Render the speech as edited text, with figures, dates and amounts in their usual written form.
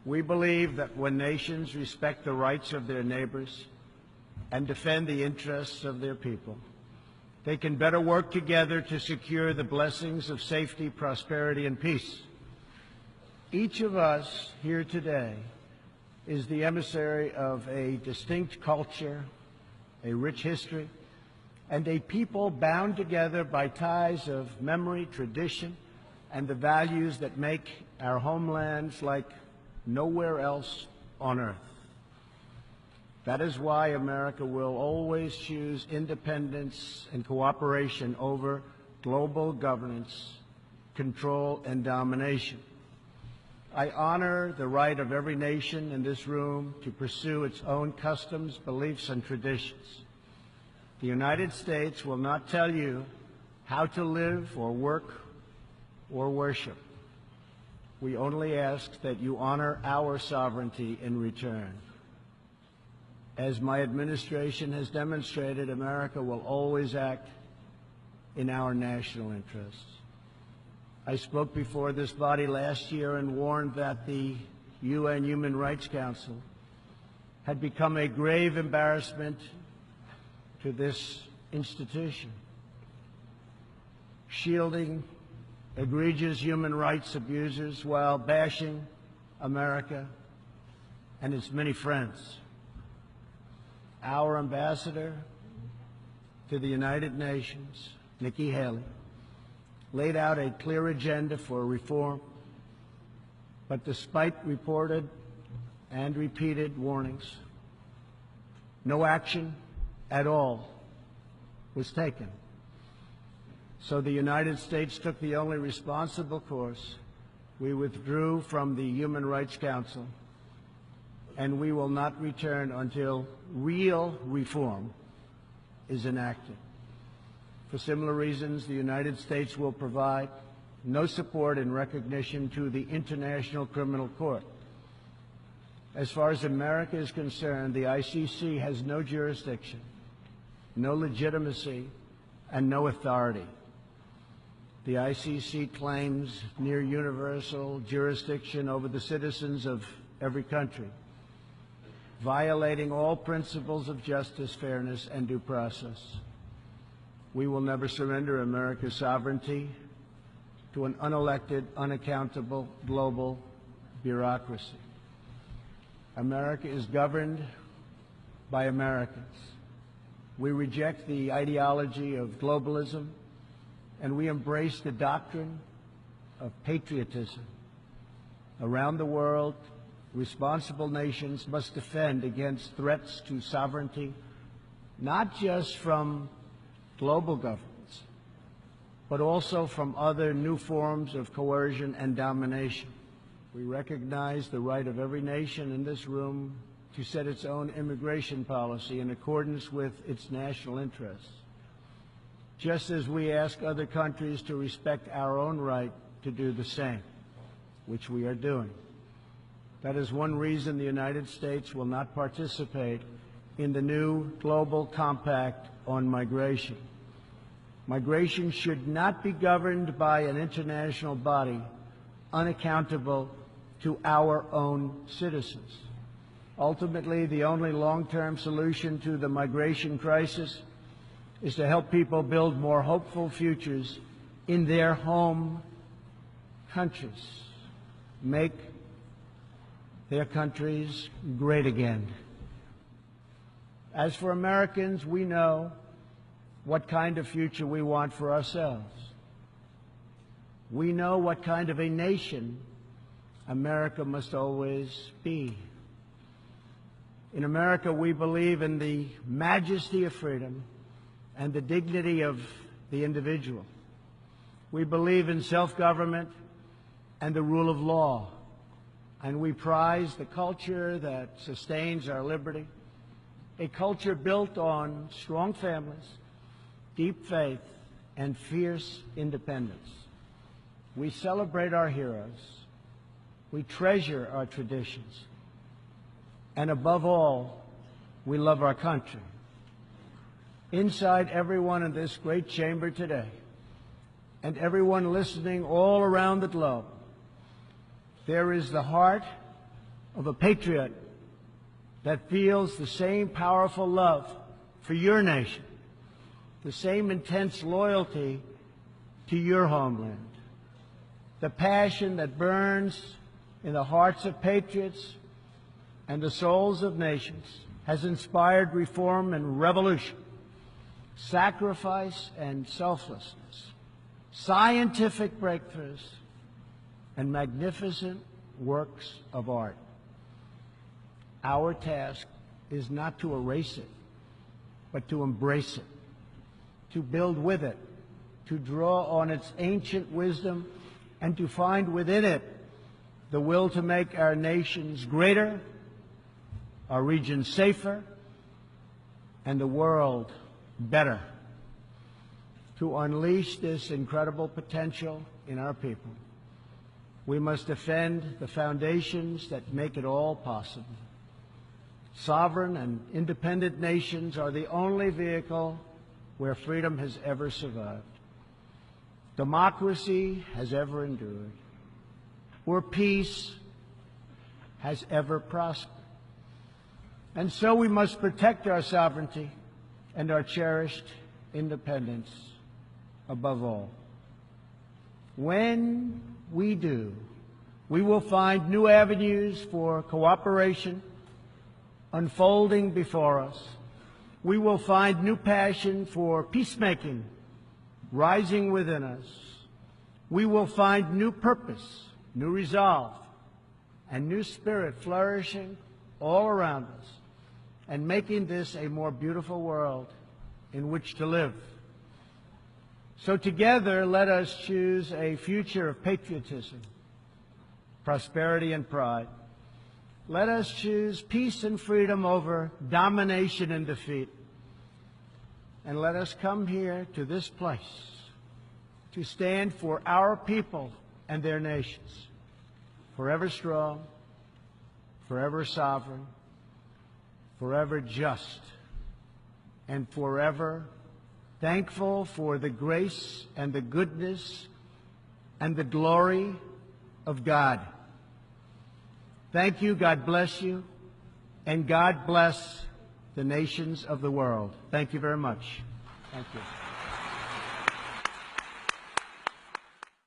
We believe that when nations respect the rights of their neighbors and defend the interests of their people, they can better work together to secure the blessings of safety, prosperity, and peace. Each of us here today is the emissary of a distinct culture, a rich history, and a people bound together by ties of memory, tradition, and the values that make our homelands like nowhere else on earth. That is why America will always choose independence and cooperation over global governance, control, and domination. I honor the right of every nation in this room to pursue its own customs, beliefs, and traditions. The United States will not tell you how to live or work or worship. We only ask that you honor our sovereignty in return. As my administration has demonstrated, America will always act in our national interests. I spoke before this body last year and warned that the UN Human Rights Council had become a grave embarrassment to this institution, shielding egregious human rights abusers while bashing America and its many friends. Our ambassador to the United Nations, Nikki Haley, laid out a clear agenda for reform, but despite reported and repeated warnings, no action at all was taken. So the United States took the only responsible course. We withdrew from the Human Rights Council, and we will not return until real reform is enacted. For similar reasons, the United States will provide no support in recognition to the International Criminal Court. As far as America is concerned, the ICC has no jurisdiction, no legitimacy, and no authority. The ICC claims near universal jurisdiction over the citizens of every country, violating all principles of justice, fairness, and due process. We will never surrender America's sovereignty to an unelected, unaccountable global bureaucracy. America is governed by Americans. We reject the ideology of globalism, and we embrace the doctrine of patriotism. Around the world, responsible nations must defend against threats to sovereignty, not just from global governments, but also from other new forms of coercion and domination. We recognize the right of every nation in this room to set its own immigration policy in accordance with its national interests, just as we ask other countries to respect our own right to do the same, which we are doing. That is one reason the United States will not participate in the new global compact on migration. Migration should not be governed by an international body unaccountable to our own citizens. Ultimately, the only long-term solution to the migration crisis is to help people build more hopeful futures in their home countries, make their countries great again. As for Americans, we know what kind of future we want for ourselves. We know what kind of a nation America must always be. In America, we believe in the majesty of freedom and the dignity of the individual. We believe in self-government and the rule of law, and we prize the culture that sustains our liberty, a culture built on strong families, deep faith, and fierce independence. We celebrate our heroes, we treasure our traditions, and above all, we love our country. Inside everyone in this great chamber today, and everyone listening all around the globe, there is the heart of a patriot that feels the same powerful love for your nation, the same intense loyalty to your homeland, the passion that burns in the hearts of patriots and the souls of nations has inspired reform and revolution, sacrifice and selflessness, scientific breakthroughs, and magnificent works of art. Our task is not to erase it, but to embrace it, to build with it, to draw on its ancient wisdom, and to find within it the will to make our nations greater, our region safer, and the world better. To unleash this incredible potential in our people, we must defend the foundations that make it all possible. Sovereign and independent nations are the only vehicle where freedom has ever survived, democracy has ever endured, where peace has ever prospered. And so we must protect our sovereignty and our cherished independence above all. When we do, we will find new avenues for cooperation unfolding before us. We will find new passion for peacemaking rising within us. We will find new purpose, new resolve, and new spirit flourishing all around us, and making this a more beautiful world in which to live. So together, let us choose a future of patriotism, prosperity, and pride. Let us choose peace and freedom over domination and defeat. And let us come here to this place to stand for our people and their nations, forever strong, forever sovereign, forever just, and forever thankful for the grace and the goodness and the glory of God. Thank you, God bless you, and God bless the nations of the world. Thank you very much. Thank you.